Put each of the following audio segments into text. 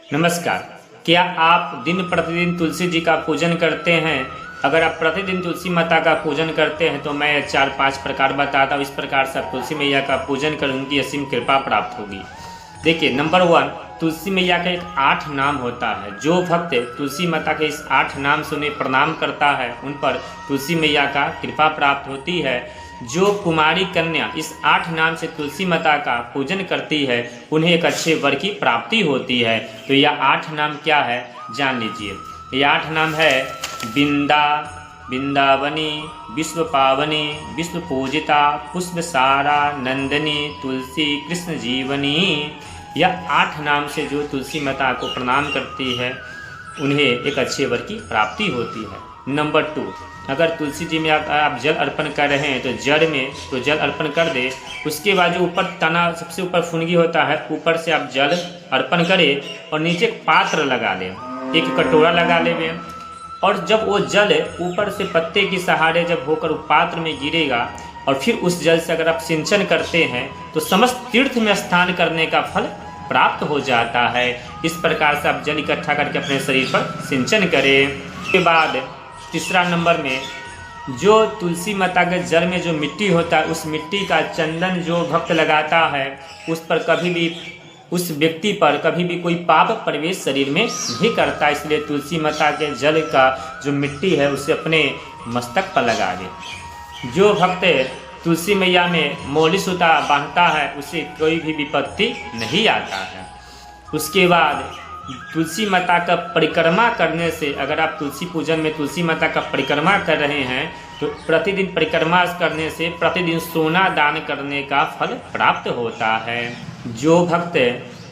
नमस्कार। क्या आप दिन प्रतिदिन तुलसी जी का पूजन करते हैं? अगर आप प्रतिदिन तुलसी माता का पूजन करते हैं तो मैं 4-5 प्रकार बताता हूँ। इस प्रकार से आप तुलसी मैया का पूजन कर उनकी असीम कृपा प्राप्त होगी। देखिए, नंबर 1, तुलसी मैया का एक 8 नाम होता है। जो भक्त तुलसी माता के इस 8 नाम से उन्हें प्रणाम करता है उन पर तुलसी मैया का कृपा प्राप्त होती है। जो कुमारी कन्या इस 8 नाम से तुलसी माता का पूजन करती है उन्हें एक अच्छे वर की प्राप्ति होती है। तो यह 8 नाम क्या है जान लीजिए। यह 8 नाम है बिंदा, बिंदावनी, विश्व पावनी, विश्व पूजिता, पुष्पसारा, नंदिनी, तुलसी, कृष्ण जीवनी। यह 8 नाम से जो तुलसी माता को प्रणाम करती है उन्हें एक अच्छे वर की प्राप्ति होती है। नंबर 2, अगर तुलसी जी में आप जल अर्पण कर रहे हैं तो जड़ में तो जल अर्पण कर दे। उसके बाद जो ऊपर तना सबसे ऊपर फुनगी होता है, ऊपर से आप जल अर्पण करें और नीचे एक पात्र लगा लें, एक कटोरा लगा लें। और जब वो जल ऊपर से पत्ते के सहारे जब होकर पात्र में गिरेगा और फिर उस जल से अगर आप सिंचन करते हैं तो समस्त तीर्थ में स्नान करने का फल प्राप्त हो जाता है। इस प्रकार से आप जल इकट्ठा करके अपने शरीर पर सिंचन करें। उसके बाद तीसरा नंबर में जो तुलसी माता के जल में जो मिट्टी होता है उस मिट्टी का चंदन जो भक्त लगाता है उस पर कभी भी उस व्यक्ति पर कभी भी कोई पाप प्रवेश शरीर में नहीं करता। इसलिए तुलसी माता के जल का जो मिट्टी है उसे अपने मस्तक पर लगा दे। जो भक्त तुलसी मैया में मौली सूता बांधता है उसे कोई भी विपत्ति नहीं आता है। उसके बाद तुलसी माता का परिक्रमा करने से, अगर आप तुलसी पूजन में तुलसी माता का परिक्रमा कर रहे हैं तो प्रतिदिन परिक्रमा करने से प्रतिदिन सोना दान करने का फल प्राप्त होता है। जो भक्त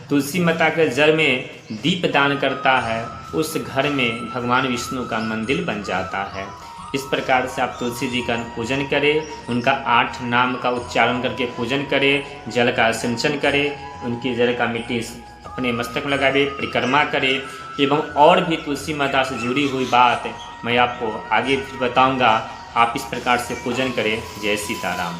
तुलसी माता के जल में दीप दान करता है उस घर में भगवान विष्णु का मंदिर बन जाता है। इस प्रकार से आप तुलसी जी का पूजन करें, उनका 8 नाम का उच्चारण करके पूजन करें, जल का सिंचन करें, उनकी जल का मिट्टी अपने मस्तक में लगावे, परिक्रमा करें एवं और भी तुलसी माता से जुड़ी हुई बात मैं आपको आगे फिर बताऊंगा। आप इस प्रकार से पूजन करें। जय सीताराम।